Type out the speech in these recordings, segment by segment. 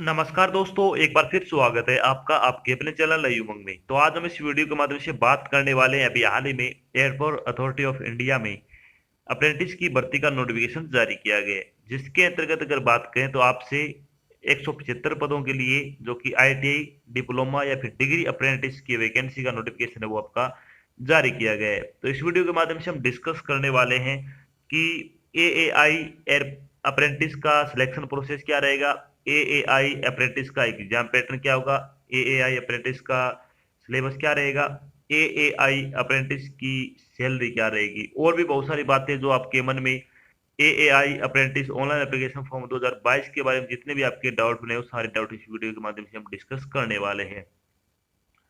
नमस्कार दोस्तों, एक बार फिर स्वागत है आपका आपके अपने चैनल नई उमंग में। तो आज हम इस वीडियो के माध्यम से बात करने वाले हैं अभी हाल ही में एयरपोर्ट अथॉरिटी ऑफ इंडिया में अप्रेंटिस की भर्ती का नोटिफिकेशन जारी किया गया है, जिसके अंतर्गत अगर बात करें तो आपसे 175 पदों के लिए जो कि आईटीआई डिप्लोमा या फिर डिग्री अप्रेंटिस की वैकेंसी का नोटिफिकेशन है वो आपका जारी किया गया है। तो इस वीडियो के माध्यम से हम डिस्कस करने वाले हैं कि एएआई एयर अप्रेंटिस का सिलेक्शन प्रोसेस क्या रहेगा, एएआई अप्रेंटिस का एग्जाम पैटर्न क्या होगा, एएआई अप्रेंटिस का सिलेबस क्या रहेगा, एएआई अप्रेंटिस की सैलरी क्या रहेगी और भी बहुत सारी बातें जो आपके मन में AAI apprentice online application form 2022 के बारे में जितने भी आपके डाउट बने वो सारे डाउट इस वीडियो के माध्यम से हम डिस्कस करने वाले हैं।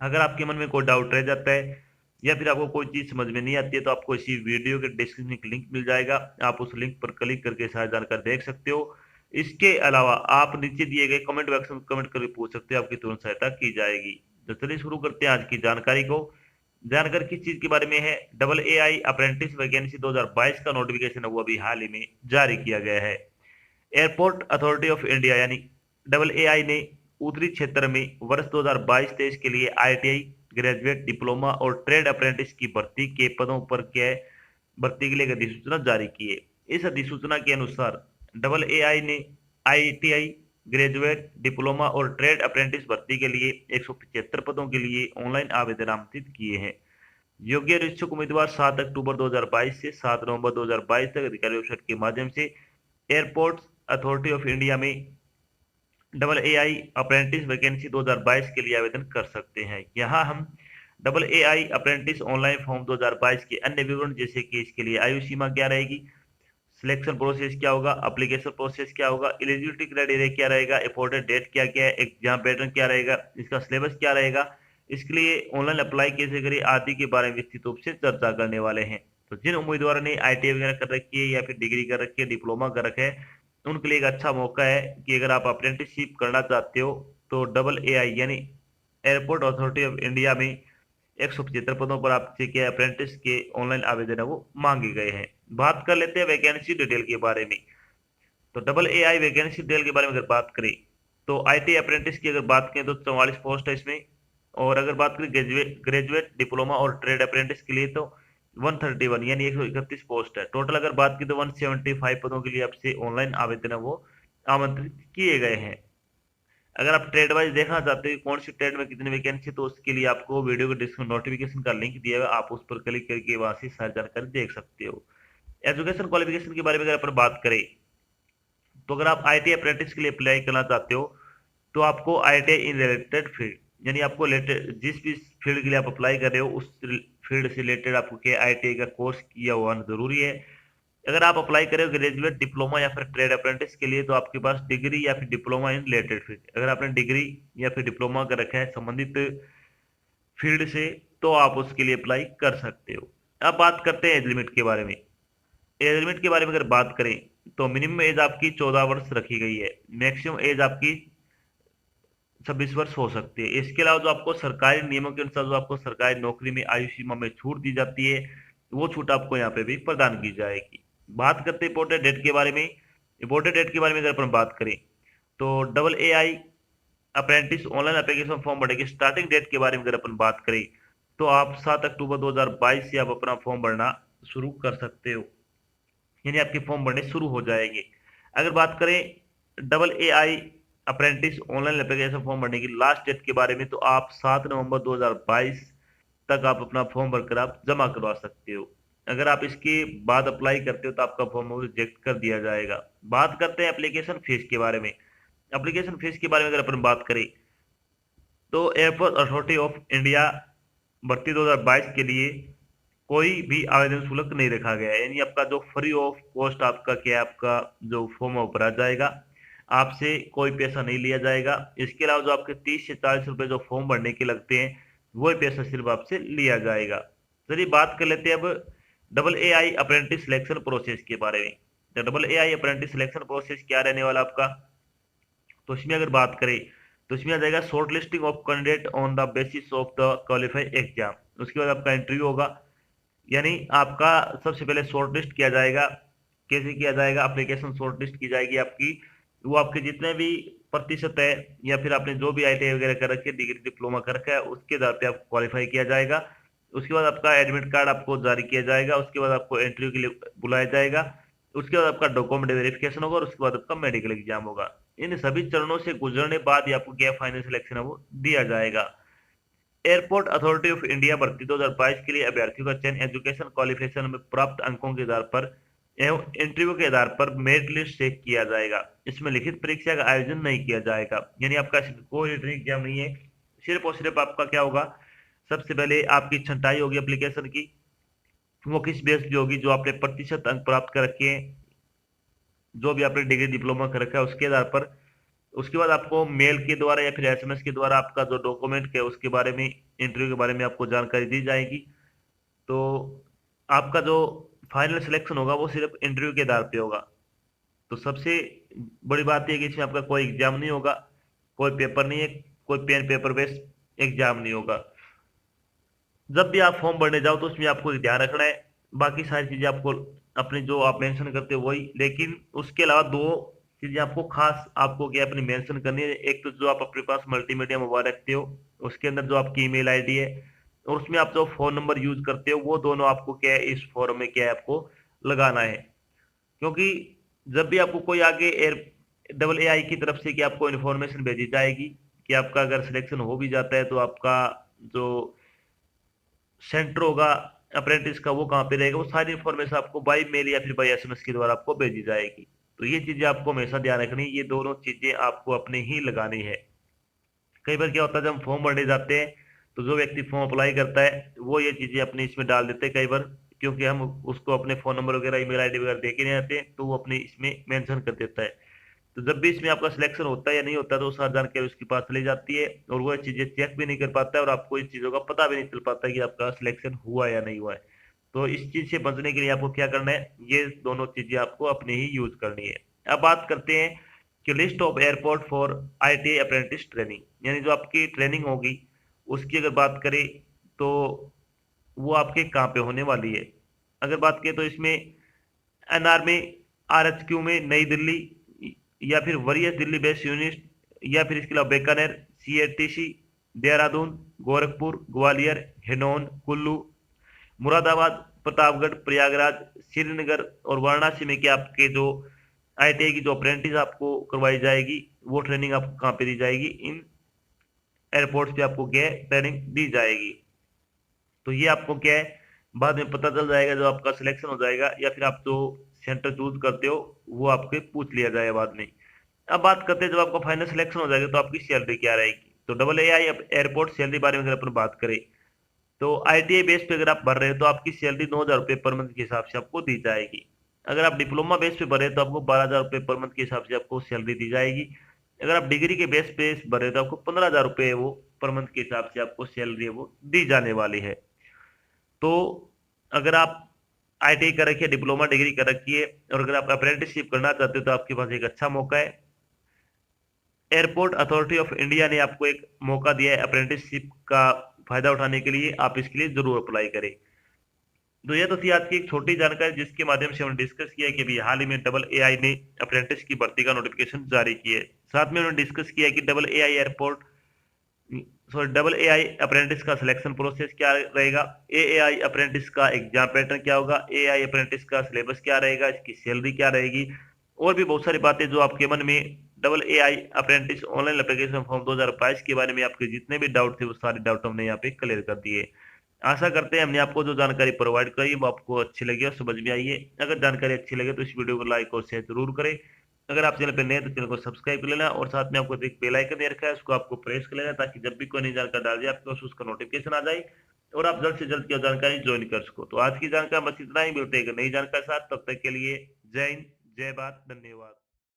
अगर आपके मन में कोई डाउट रह जाता है या फिर आपको कोई चीज समझ में नहीं आती है तो आपको इसी वीडियो के डिस्क्रिप्शन में लिंक मिल जाएगा, आप उस लिंक पर क्लिक करके सारी जानकारी देख सकते हो। इसके अलावा आप नीचे दिए गए कमेंट बॉक्स में कमेंट करके पूछ सकते हो, आपकी तुरंत सहायता की जाएगी। तो चलिए शुरू करते हैं आज की जानकारी को। जानकारी किस चीज के बारे में है, double A I apprentice vacancy 2022 का नोटिफिकेशन है वो अभी हाल ही में जारी किया गया है। एयरपोर्ट अथॉरिटी ऑफ इंडिया यानी डबल ए आई ने उत्तरी क्षेत्र में वर्ष 2022-23 के लिए आईटीआई ग्रेजुएट डिप्लोमा और ट्रेड अप्रेंटिस की भर्ती के पदों पर के भर्ती के लिए एक अधिसूचना जारी की है। इस अधिसूचना के अनुसार डबल ए आई ने आईटीआई ग्रेजुएट डिप्लोमा और ट्रेड अप्रेंटिस भर्ती के लिए 175 पदों के लिए ऑनलाइन आवेदन आमंत्रित किए हैं। योग्य और इच्छुक उम्मीदवार 7 अक्टूबर 2022 से 7 नवंबर 2022 तक अधिकारी वेबसाइट के माध्यम से एयरपोर्ट अथॉरिटी ऑफ इंडिया में double A I apprentice vacancy 2022 के लिए आवेदन कर सकते हैं। यहाँ हम double A I apprentice online form 2022 के अन्य विवरण जैसे कि इसके लिए आयु सीमा क्या रहेगी, सिलेक्शन प्रोसेस क्या होगा, एप्लीकेशन प्रोसेस क्या होगा, एलिजिबिलिटी क्राइटेरिया क्या रहेगा, अफोर्डेड डेट क्या क्या है, एग्जाम पैटर्न क्या रहेगा, इसका सिलेबस क्या रहेगा, इसके लिए ऑनलाइन अप्लाई कैसे करें आदि के बारे में विस्तृत रूप से चर्चा करने वाले हैं। तो जिन उम्मीदवारों ने आईटीआई वगैरह कर रखी है या फिर डिग्री कर रखी है, डिप्लोमा कर रखा है, उनके लिए एक अच्छा मौका है कि अगर आप अप्रेंटिसशिप करना चाहते हो तो डबल ए आई यानी एयरपोर्ट अथॉरिटी ऑफ इंडिया में 175 पदों पर आपसे क्या अप्रेंटिस के ऑनलाइन आवेदन है वो मांगे गए हैं। बात कर लेते हैं वैकेंसी डिटेल के बारे में। तो double A I vacancy detail के बारे में अगर बात करें तो आईटी अप्रेंटिस की अगर बात करें तो 44 पोस्ट है इसमें, और अगर बात करें ग्रेजुएट डिप्लोमा और ट्रेड अप्रेंटिस के लिए तो 131 यानी 131 पोस्ट है टोटल। अगर बात की तो 175 पदों के लिए आपसे ऑनलाइन आवेदन है वो आमंत्रित किए गए हैं। अगर आप ट्रेड वाइज देखना चाहते हो कि कौन सी ट्रेड में कितनी वैकेंसी, तो उसके लिए आपको वीडियो के डिस्क्रिप्शन नोटिफिकेशन का लिंक दिया हुआ है, आप उस पर क्लिक करके वहां से सारी जानकारी देख सकते हो। एजुकेशन क्वालिफिकेशन के बारे में अगर अपन बात करें तो अगर आप आईटी अप्रेंटिस के लिए अप्लाई करना चाहते हो तो आपको आईटी इन रिलेटेड फील्ड यानी आपको जिस भी फील्ड के लिए आप अप्लाई कर रहे हो उस फील्ड से रिलेटेड आपको क्या आईटीआई का कोर्स किया हुआ जरूरी है। अगर आप अप्लाई करें ग्रेजुएट डिप्लोमा या फिर ट्रेड अप्रेंटिस के लिए तो आपके पास डिग्री या फिर डिप्लोमा इन रिलेटेड फील्ड, अगर आपने डिग्री या फिर डिप्लोमा कर रखा है संबंधित फील्ड से तो आप उसके लिए अप्लाई कर सकते हो। अब बात करते हैं एज लिमिट के बारे में। एज लिमिट के बारे में अगर बात करें तो मिनिमम एज आपकी 14 वर्ष रखी गई है, मैक्सिमम एज आपकी 26 वर्ष हो सकती है। इसके अलावा जो आपको सरकारी नियमों के अनुसार जो आपको सरकारी नौकरी में आयु सीमा में छूट दी जाती है वो छूट आपको यहाँ पे भी प्रदान की जाएगी। बात करते हैं इम्पोर्टेंट डेट के बारे में। इम्पोर्टेंट डेट के बारे में अगर अपन बात करें तो double A I apprentice online application form भरने की स्टार्टिंग डेट के बारे में अगर अपन बात करें तो आप 7 अक्टूबर 2022 से आप अपना फॉर्म भरना शुरू कर सकते हो, यानी आपके फॉर्म भरने शुरू हो जाएंगे। अगर बात करें double A I apprentice online application form भरने की लास्ट डेट के बारे में तो आप 7 नवंबर 2022 तक आप अपना फॉर्म भरकर आप जमा करवा सकते हो। अगर आप इसके बाद अप्लाई करते हो तो आपका फॉर्म रिजेक्ट कर दिया जाएगा। बात करते हैं एप्लीकेशन फीस के बारे में। एप्लीकेशन फीस के बारे में अगर अपन बात करें तो एयरपोर्ट अथॉरिटी ऑफ इंडिया भर्ती 2022 के लिए कोई भी आवेदन शुल्क नहीं रखा गया है, यानी आपका जो फ्री ऑफ कॉस्ट आपका क्या आपका जो फॉर्म भरा जाएगा, आपसे कोई पैसा नहीं लिया जाएगा। इसके अलावा जो आपके 30 से 40 रुपए जो फॉर्म भरने के लगते हैं वही पैसा सिर्फ आपसे लिया जाएगा। चलिए बात कर लेते हैं अब double A I apprentice selection process के बारे में। तो double A I apprentice selection process क्या रहने वाला आपका, तो इसमें अगर बात करें तो इसमें आ जाएगा short listing of candidate on the basis of the qualified exam. उसके बाद आपका इंटरव्यू होगा, यानी आपका सबसे पहले शॉर्ट लिस्ट किया जाएगा। कैसे किया जाएगा, एप्लीकेशन शॉर्ट लिस्ट की जाएगी आपकी वो आपके जितने भी प्रतिशत है या फिर आपने जो भी आईटीआई वगैरह कर रखी है, डिग्री डिप्लोमा कर रखा है, उसके आधार पे आपको क्वालिफाई किया जाएगा। उसके बाद आपका एडमिट कार्ड आपको जारी किया जाएगा, उसके बाद आपको इंटरव्यू के लिए बुलाया जाएगा, उसके बाद आपका डॉक्यूमेंट वेरिफिकेशन होगा और उसके बाद आपका मेडिकल एग्जाम होगा। इन सभी चरणों से गुजरने बाद ही आपको क्या फाइनल सिलेक्शन है वो दिया जाएगा। एयरपोर्ट अथॉरिटी ऑफ इंडिया भर्ती 2022 के लिए अभ्यर्थियों का चयन एजुकेशन क्वालिफिकेशन में प्राप्त अंकों के आधार पर एवं इंटरव्यू के आधार पर मेरिट लिस्ट चेक किया जाएगा। इसमें लिखित परीक्षा का आयोजन नहीं किया जाएगा, यानी आपका कोई रिटन एग्जाम नहीं है। सिर्फ और सिर्फ आपका क्या होगा, सबसे पहले आपकी छंटाई होगी एप्लीकेशन की, वो किस बेस पे होगी, जो आपने प्रतिशत अंक प्राप्त कर रखे हैं, जो भी आपने डिग्री डिप्लोमा कर रखा है उसके आधार पर। उसके बाद आपको मेल के द्वारा या फिर एसएमएस के द्वारा आपका जो डॉक्यूमेंट है उसके बारे में, इंटरव्यू के बारे में आपको जानकारी दी जाएगी। तो आपका जो फाइनल सिलेक्शन होगा वो सिर्फ इंटरव्यू के आधार पे होगा। तो सबसे बड़ी बात यह है कि इसमें आपका कोई एग्जाम नहीं होगा, कोई पेपर नहीं है, कोई पेन पेपर बेस्ड एग्जाम नहीं होगा। जब भी आप फॉर्म भरने जाओ तो उसमें आपको एक ध्यान रखना है, बाकी सारी चीजें आपको अपने जो आप मेंशन करते हो वही, लेकिन उसके अलावा दो चीजें आपको खास आपको क्या अपनी मेंशन करनी है। एक तो जो आप अपने पास मल्टीमीडिया मोबाइल रखते हो उसके अंदर जो आपकी ईमेल आईडी है, और उसमें आप जो फोन नंबर यूज करते हो वो दोनों आपको क्या है इस फॉर्म में क्या है आपको लगाना है। क्योंकि जब भी आपको कोई आगे एयर डबल एआई की तरफ से कि आपको इन्फॉर्मेशन भेजी जाएगी कि आपका अगर सिलेक्शन हो भी जाता है तो आपका जो सेंटर होगा अप्रेंटिस का वो कहाँ पे रहेगा, वो सारी इन्फॉर्मेशन आपको बाई मेल या फिर बाई एसएमएस के द्वारा आपको भेजी जाएगी। तो ये चीजें आपको हमेशा ध्यान रखनी है, ये दोनों चीजें आपको अपने ही लगानी है। कई बार क्या होता है जब हम फॉर्म भरने जाते हैं तो जो व्यक्ति फॉर्म अप्लाई करता है वो ये चीजें अपने इसमें डाल देते हैं कई बार, क्योंकि हम उसको अपने फोन नंबर वगैरह ईमेल आईडी वगैरह दे के नहीं आते हैं, तो वो अपने इसमें मेंशन कर देता है। तो जब भी इसमें आपका सिलेक्शन होता है या नहीं होता है तो सारी जानकारी उसके पास चली जाती है और वो ये चीजें चेक भी नहीं कर पाता है और आपको इस चीजों का पता भी नहीं चल पाता है कि आपका सिलेक्शन हुआ या नहीं हुआ है। तो इस चीज से बचने के लिए आपको क्या करना है, ये दोनों चीजें आपको अपने ही यूज करनी है। अब बात करते हैं कि list of airport for ITI apprentice training, यानी जो आपकी ट्रेनिंग होगी उसकी अगर बात करें तो वो आपके कहाँ पे होने वाली है। अगर बात करें तो इसमें एनआर में, आरएचक्यू में नई दिल्ली, या फिर वरीयस दिल्ली बेस्ड यूनिट, या फिर इसके अलावा बीकानेर, सीएटीसी, देहरादून, गोरखपुर, ग्वालियर, हिंडौन, कुल्लू, मुरादाबाद, प्रतापगढ़, प्रयागराज, श्रीनगर और वाराणसी में क्या आपके जो आईटीआई की जो अप्रेंटिस आपको करवाई जाएगी वो ट्रेनिंग आपको कहाँ पे दी जाएगी, इन एयरपोर्ट्स पे आपको क्या है ट्रेनिंग दी जाएगी। तो ये आपको क्या है बाद में पता चल जाएगा जब आपका सिलेक्शन हो जाएगा या फिर आप जो सेंटर चूज करते हो वो आपके पूछ लिया जाएगा बाद में। अब बात करते हैं जब आपका फाइनल सिलेक्शन हो जाएगा तो आपकी सैलरी क्या रहेगी। तो double A I airport salary बारे में अगर अपन बात करें तो आईटीआई बेस पे अगर आप भर रहे हो तो आपकी सैलरी 9,000 रुपये पर मंथ के हिसाब से आपको दी जाएगी। अगर आप डिप्लोमा बेस पे भरे तो आपको 12,000 रुपये पर मंथ के हिसाब से आपको सैलरी दी जाएगी। अगर आप डिग्री के बेस पे भरे तो आपको 15,000 रुपये वो पर मंथ के हिसाब से आपको सैलरी है वो दी जाने वाली है। तो अगर आप आईटीआई कर रखी है, डिप्लोमा डिग्री कर रखी है और अगर आप अप्रेंटिसशिप करना चाहते हो तो आपके पास एक अच्छा मौका है। एयरपोर्ट अथॉरिटी ऑफ इंडिया ने आपको एक मौका दिया है अप्रेंटिसशिप का फायदा उठाने के लिए, आप इसके लिए जरूर अप्लाई करें। तो ये तो थी आज की एक छोटी जानकारी जिसके माध्यम से हमने डिस्कस किया कि अभी हाल ही में डबल एआई ने अप्रेंटिस की भर्ती का नोटिफिकेशन जारी किया है। साथ में उन्होंने डिस्कस किया कि double AI airport sorry double AI apprentice का सिलेक्शन प्रोसेस क्या रहेगा, एआई अप्रेंटिस का एग्जाम पैटर्न क्या होगा, एआई अप्रेंटिस का सिलेबस क्या रहेगा, इसकी सैलरी क्या रहेगी, और भी बहुत सारी बातें जो आपके मन में double AI apprentice online application form 2022 के बारे में आपके जितने भी डाउट थे वो सारे डाउट हमने यहाँ पे क्लियर कर दिए। आशा करते हैं हमने आपको जो जानकारी प्रोवाइड करी वो आपको अच्छी लगी और समझ में आई है। अगर जानकारी अच्छी लगे तो इस वीडियो को लाइक और शेयर जरूर करें। अगर आप चैनल पर नए हैं तो चैनल को सब्सक्राइब कर लेना और साथ में आपको एक बेल आइकन दे रखा है उसको आपको प्रेस कर लेना ताकि जब भी कोई नई जानकारी डाल दिया आपके पास उसका नोटिफिकेशन आ जाए और आप जल्द से जल्द की जानकारी ज्वाइन कर सको। तो आज की जानकारी बस इतना ही, मिलते हैं नई जानकारी के साथ, तब तक के लिए जय हिंद, जय भारत, धन्यवाद।